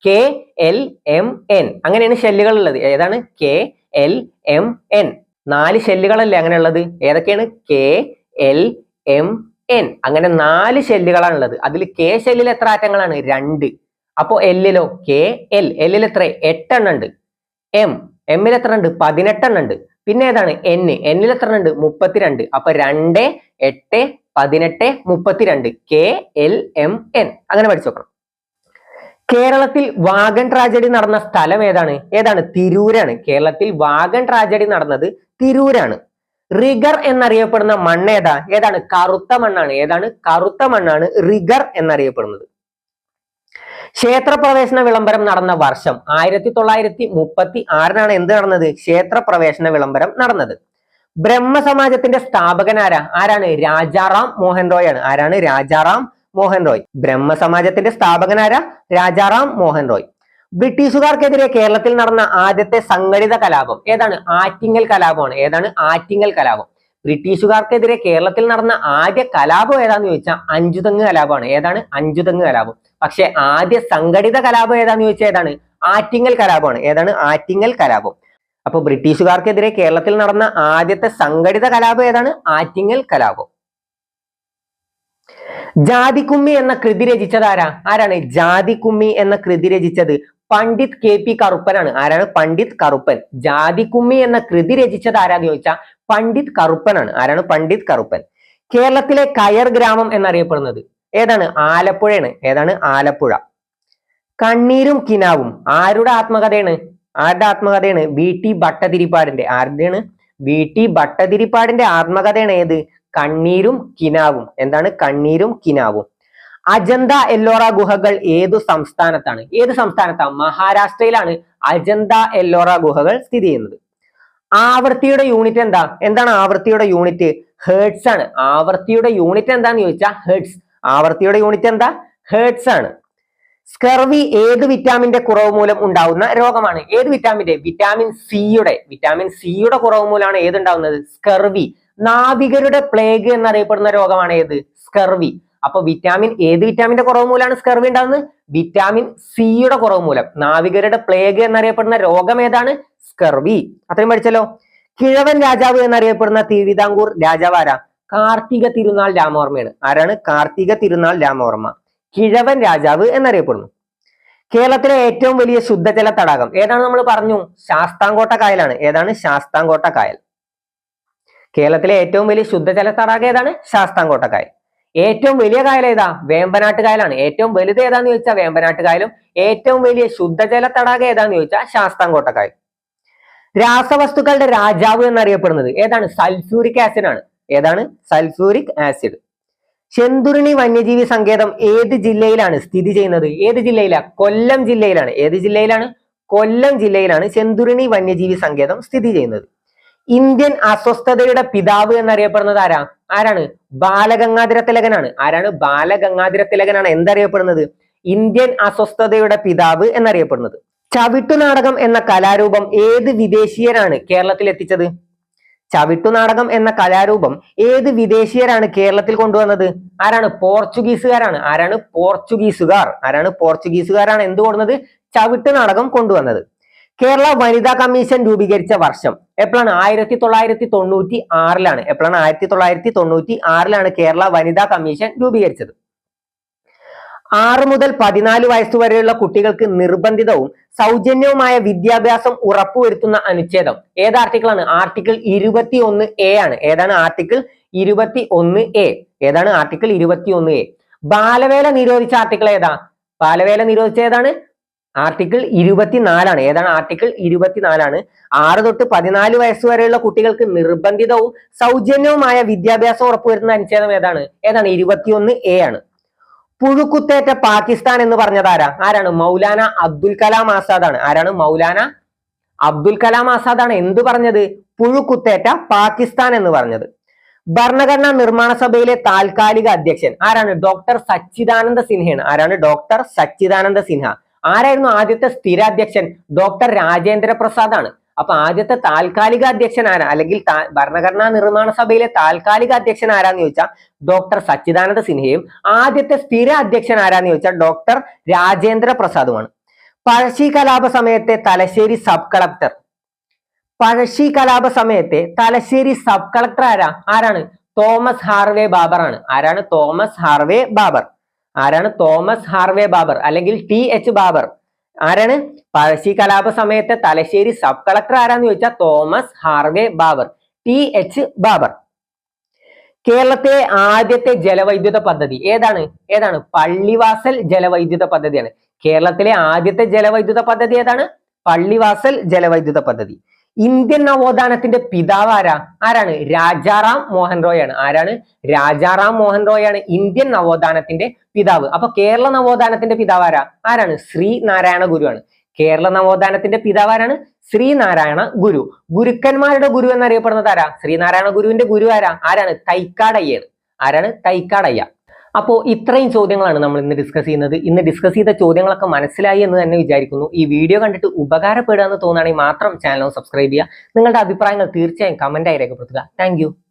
KLMN. അങ്ങനെയാണ് ഷെല്ലുകൾ ഉള്ളത്. ഏതാണ്? KLMN. 4 ഷെല്ലുകളല്ലേ അങ്ങനെ ഉള്ളത്? ഏതൊക്കെയാണ്? KLMN. അങ്ങനെ 4 ഷെല്ലുകളാണ് ഉള്ളത്. അതിൽ K ഷെല്ലിൽ എത്ര ആറ്റങ്ങളാണ്? 2. അപ്പോ Lലോ? Lൽ എത്ര? 8 എണ്ണം ഉണ്ട്. Mൽ എത്ര ഉണ്ട്? 18 എണ്ണം ഉണ്ട്. പിന്നെ ഏതാണ്? Nൽ എത്ര ഉണ്ട്? 32. അപ്പൊ 2, 8, 18, 32. KLMN. അങ്ങനെ പഠിച്ചു നോക്കണം. കേരളത്തിൽ വാഗൺ ട്രാജഡി നടന്ന സ്ഥലം ഏതാണ്? തിരൂരാണ്. കേരളത്തിൽ വാഗൺ ട്രാജഡി നടന്നത് തിരൂരാണ്. റിഗർ എന്നറിയപ്പെടുന്ന മണ്ണ് ഏതാണ് കറുത്ത മണ്ണാണ്. ഏതാണ് കറുത്ത മണ്ണാണ് റിഗർ എന്നറിയപ്പെടുന്നത്. ക്ഷേത്രപ്രവേശന വിളംബരം നടന്ന വർഷം 1936 എന്ത് നടന്നത്? ക്ഷേത്രപ്രവേശന വിളംബരം നടന്നത്. ബ്രഹ്മസമാജത്തിന്റെ സ്ഥാപകൻ ആരാണ്? രാജാറാം മോഹൻ റോയ് ആണ്. ആരാണ്? രാജാറാം മോഹൻ റോയ്. ബ്രഹ്മസമാജത്തിന്റെ സ്ഥാപകൻ രാജാറാം മോഹൻ റോയ്. ബ്രിട്ടീഷുകാർക്കെതിരെ കേരളത്തിൽ നടന്ന ആദ്യത്തെ സംഘടിത കലാപം ഏതാണ്? ആറ്റിങ്ങൽ കലാപമാണ്. ഏതാണ്? ആറ്റിങ്ങൽ കലാപം. ബ്രിട്ടീഷുകാർക്കെതിരെ കേരളത്തിൽ നടന്ന ആദ്യ കലാപം ഏതാന്ന് ചോദിച്ചാൽ അഞ്ചുതെങ്ങ് കലാപമാണ്. ഏതാണ്? അഞ്ചുതെങ്ങ് കലാപം. പക്ഷെ ആദ്യ സംഘടിത കലാപം ഏതാന്ന് ചോദിച്ചാൽ ഏതാണ്? ആറ്റിങ്ങൽ കലാപമാണ്. ഏതാണ്? ആറ്റിങ്ങൽ കലാപം. അപ്പൊ ബ്രിട്ടീഷുകാർക്കെതിരെ കേരളത്തിൽ നടന്ന ആദ്യത്തെ സംഘടിത കലാപം ഏതാണ്? ആറ്റിങ്ങൽ കലാപം. ജാതിക്കുമ്മി എന്ന കൃതി രചിച്ചത് ആരാണ്? ജാതിക്കുമ്മി എന്ന കൃതി രചിച്ചത് പണ്ഡിറ്റ് KP കറുപ്പനാണ്. ആരാണ്? പണ്ഡിറ്റ് കറുപ്പൻ. ജാതിക്കുമ്മി എന്ന കൃതി രചിച്ചത് ആരാന്ന് ചോദിച്ചാൽ പണ്ഡിറ്റ് കറുപ്പനാണ്. ആരാണ്? പണ്ഡിറ്റ് കറുപ്പൻ. കേരളത്തിലെ കയർ ഗ്രാമം എന്നറിയപ്പെടുന്നത് ഏതാണ്? ആലപ്പുഴയാണ്. ഏതാണ്? ആലപ്പുഴ. കണ്ണീരും കിനാവും ആരുടെ ആത്മകഥയാണ്? ആരുടെ ആത്മകഥയാണ്? VT ഭട്ടതിരിപ്പാടിന്റെ. ആരുടെയാണ്? VT ഭട്ടതിരിപ്പാടിന്റെ ആത്മകഥയാണ് ഏത്? കണ്ണീരും കിനാവും. എന്താണ്? കണ്ണീരും കിനാവും. അജന്ത എല്ലോറ ഗുഹകൾ ഏതു സംസ്ഥാനത്താണ്? ഏത് സംസ്ഥാനത്താണ്? മഹാരാഷ്ട്രയിലാണ് അജന്ത എല്ലോറ ഗുഹകൾ സ്ഥിതി ചെയ്യുന്നത്. ആവൃത്തിയുടെ യൂണിറ്റ് എന്താണ് ആവൃത്തിയുടെ യൂണിറ്റ്? ഹെർട്സ് ആണ്. ആവൃത്തിയുടെ യൂണിറ്റ് എന്താന്ന് ചോദിച്ചാൽ ഹെർട്സ്. ആവൃത്തിയുടെ യൂണിറ്റ് ഹെർട്സ് ആണ്. സ്കർവി ഏത് വിറ്റാമിന്റെ കുറവ് മൂലം ഉണ്ടാവുന്ന രോഗമാണ്? ഏത് വിറ്റാമിന്റെ? വിറ്റാമിൻ സിയുടെ കുറവ് മൂലമാണ് ഏതുണ്ടാവുന്നത്? സ്കർവി. നാവികരുടെ പ്ലേഗ് എന്നറിയപ്പെടുന്ന രോഗമാണ് ഏത്? സ്കർവി. അപ്പൊ ഏത് വിറ്റാമിന്റെ കുറവ് മൂലമാണ് സ്കർവി ഉണ്ടാവുന്നത്? വിറ്റാമിൻ സിയുടെ കുറവ് മൂലം. നാവികരുടെ പ്ലേഗ് എന്നറിയപ്പെടുന്ന രോഗം ഏതാണ്? സ്കർവി. അത്രയും പഠിച്ചല്ലോ. കിഴവൻ രാജാവ് എന്നറിയപ്പെടുന്ന തിരുവിതാംകൂർ രാജാവ് കാർത്തിക തിരുനാൾ രാമവർമ്മയാണ്. ആരാണ്? കാർത്തിക തിരുനാൾ രാമവർമ്മ. കിഴവൻ രാജാവ് എന്നറിയപ്പെടുന്നു. കേരളത്തിലെ ഏറ്റവും വലിയ ശുദ്ധജല തടാകം ഏതാണ്? നമ്മൾ പറഞ്ഞു, ശാസ്താംകോട്ട കായലാണ്. ഏതാണ്? ശാസ്താംകോട്ട കായൽ. കേരളത്തിലെ ഏറ്റവും വലിയ ശുദ്ധജല തടാകം ഏതാണ്? ശാസ്താംകോട്ട കായൽ. ഏറ്റവും വലിയ കായൽ ഏതാ? വേമ്പനാട്ട് കായലാണ്. ഏറ്റവും വലുത് ഏതാന്ന് ചോദിച്ചാൽ വേമ്പനാട്ട് കായലും. ഏറ്റവും വലിയ ശുദ്ധജല തടാകം ഏതാന്ന് ചോദിച്ചാൽ ശാസ്താംകോട്ട കായൽ. രാസവസ്തുക്കളുടെ രാജാവ് എന്നറിയപ്പെടുന്നത് ഏതാണ്? സൾഫ്യൂരിക് ആസിഡ് ആണ്. ഏതാണ്? Sulphuric acid. ചെന്തുരുണി വന്യജീവി സങ്കേതം ഏത് ജില്ലയിലാണ് സ്ഥിതി ചെയ്യുന്നത്? ഏത് ജില്ലയിലാണ്? കൊല്ലം ജില്ലയിലാണ്. ഏത് ജില്ലയിലാണ്? കൊല്ലം ജില്ലയിലാണ് ചെന്തുരുണി വന്യജീവി സങ്കേതം സ്ഥിതി ചെയ്യുന്നത്. ഇന്ത്യൻ അസ്വസ്ഥതയുടെ പിതാവ് എന്നറിയപ്പെടുന്നത് ആരാണ്? ബാലഗംഗാധര തിലകനാണ്. ആരാണ്? ബാലഗംഗാധര തിലകനാണ് എന്തറിയപ്പെടുന്നത്? ഇന്ത്യൻ അസ്വസ്ഥതയുടെ പിതാവ് എന്നറിയപ്പെടുന്നത്. ചവിട്ടുനാടകം എന്ന കലാരൂപം ഏത് വിദേശീയരാണ് കേരളത്തിൽ എത്തിച്ചത്? ചവിട്ടുനാടകം എന്ന കലാരൂപം ഏത് വിദേശീയരാണ് കേരളത്തിൽ കൊണ്ടുവന്നത്? ആരാണ്? പോർച്ചുഗീസുകാരാണ്. ആരാണ്? പോർച്ചുഗീസുകാർ. ആരാണ്? പോർച്ചുഗീസുകാരാണ് എന്ത് കൊണ്ടുവന്നത്? ചവിട്ടുനാടകം കൊണ്ടുവന്നത്. കേരള വനിതാ കമ്മീഷൻ രൂപീകരിച്ച വർഷം എപ്പോഴാണ്? 1996 എപ്പോഴാണ്? 1996 കേരള വനിതാ കമ്മീഷൻ രൂപീകരിച്ചത്. 6 മുതൽ 14 വയസ്സ് വരെയുള്ള കുട്ടികൾക്ക് നിർബന്ധിതവും സൗജന്യവുമായ വിദ്യാഭ്യാസം ഉറപ്പുവരുത്തുന്ന അനുച്ഛേദം ഏത് ആർട്ടിക്കിളാണ്? ആർട്ടിക്കിൾ 21A ആണ്. ഏതാണ്? Article 21A. ഏതാണ്? Article 21A. ബാലവേല നിരോധിച്ച ആർട്ടിക്കിൾ ഏതാ? ബാലവേല നിരോധിച്ച ഏതാണ്? ആർട്ടിക്കിൾ 24 ഏതാണ്? ആർട്ടിക്കിൾ 24 6 തൊട്ട് 14 വയസ്സ് വരെയുള്ള കുട്ടികൾക്ക് നിർബന്ധിതവും സൗജന്യവുമായ വിദ്യാഭ്യാസം ഉറപ്പുവരുത്തുന്ന അനുച്ഛേദം ഏതാണ്? 21A ആണ്. പുഴുക്കുത്തേറ്റ പാകിസ്ഥാൻ എന്ന് പറഞ്ഞത് ആരാണ്? മൗലാന അബ്ദുൽ കലാം ആസാദ് ആണ്. ആരാണ്? മൗലാന അബ്ദുൽ കലാം ആസാദ് ആണ് എന്ത് പറഞ്ഞത്? പുഴുക്കുത്തേറ്റ പാകിസ്ഥാൻ എന്ന് പറഞ്ഞത്. ഭരണഘടനാ നിർമ്മാണ സഭയിലെ താൽക്കാലിക അധ്യക്ഷൻ ആരാണ്? ഡോക്ടർ സച്ചിദാനന്ദ സിൻഹയാണ്. ആരാണ്? ഡോക്ടർ സച്ചിദാനന്ദ സിൻഹ. ആരായിരുന്നു ആദ്യത്തെ സ്ഥിര അധ്യക്ഷൻ? ഡോക്ടർ രാജേന്ദ്ര പ്രസാദ് ആണ്. അപ്പൊ ആദ്യത്തെ താൽക്കാലിക അധ്യക്ഷൻ അല്ലെങ്കിൽ ഭരണഘടനാ നിർമ്മാണ സഭയിലെ താൽക്കാലിക അധ്യക്ഷൻ ആരാന്ന് ചോദിച്ചാൽ ഡോക്ടർ സച്ചിദാനന്ദ സിൻഹയും ആദ്യത്തെ സ്ഥിര അധ്യക്ഷൻ ആരാന്ന് ചോദിച്ചാൽ ഡോക്ടർ രാജേന്ദ്ര പ്രസാദുമാണ്. പഴശ്ശി കലാപ സമയത്തെ തലശ്ശേരി സബ് കളക്ടർ ആരാണ്? തോമസ് ഹാർവേ ബാബർ ആണ്. ആരാണ്? Thomas Harvey Baber. ആരാണ്? തോമസ് ഹാർവേ ബാബർ അല്ലെങ്കിൽ TH ബാബർ. ആരാണ്? പഴശ്ശി കലാപ സമയത്തെ തലശ്ശേരി സബ് കളക്ടർ ആരാന്ന് ചോദിച്ചാൽ Thomas Harvey Baber. TH Baber. കേരളത്തിലെ ആദ്യത്തെ ജലവൈദ്യുത പദ്ധതി ഏതാണ്? പള്ളിവാസൽ ജലവൈദ്യുത പദ്ധതിയാണ്. കേരളത്തിലെ ആദ്യത്തെ ജലവൈദ്യുത പദ്ധതി ഏതാണ്? പള്ളിവാസൽ ജലവൈദ്യുത പദ്ധതി. ഇന്ത്യൻ നവോത്ഥാനത്തിന്റെ പിതാവ് ആരാണ്? രാജാറാം മോഹൻ റോയ് ആണ്. ആരാണ്? രാജാറാം മോഹൻ റോയ് ആണ് ഇന്ത്യൻ നവോത്ഥാനത്തിന്റെ പിതാവ്. അപ്പൊ കേരള നവോത്ഥാനത്തിന്റെ പിതാവ് ആരാണ്? ശ്രീനാരായണ ഗുരു ആണ്. കേരള നവോത്ഥാനത്തിന്റെ പിതാവ് ആരാണ്? ശ്രീനാരായണ ഗുരു. ഗുരുക്കന്മാരുടെ ഗുരു എന്നറിയപ്പെടുന്നത് ശ്രീനാരായണ ഗുരുവിന്റെ ഗുരു ആരാണ്? തൈക്കാടയ്യാണ്. ആരാണ്? തൈക്കാടയ്യ. അപ്പോ ഇത്രയും ചോദ്യങ്ങളാണ് നമ്മൾ ഇന്ന് ഡിസ്കസ് ചെയ്യുന്നത്. ഇന്ന് ഡിസ്കസ് ചെയ്ത ചോദ്യങ്ങളൊക്കെ മനസ്സിലായി എന്ന് തന്നെ വിചാരിക്കുന്നു. ഈ വീഡിയോ കണ്ടിട്ട് ഉപകാരപ്പെടുക എന്ന് തോന്നുകയാണെങ്കിൽ മാത്രം ചാനൽ സബ്സ്ക്രൈബ് ചെയ്യുക. നിങ്ങളുടെ അഭിപ്രായങ്ങൾ തീർച്ചയായും കമന്റായി രേഖപ്പെടുത്തുക. താങ്ക്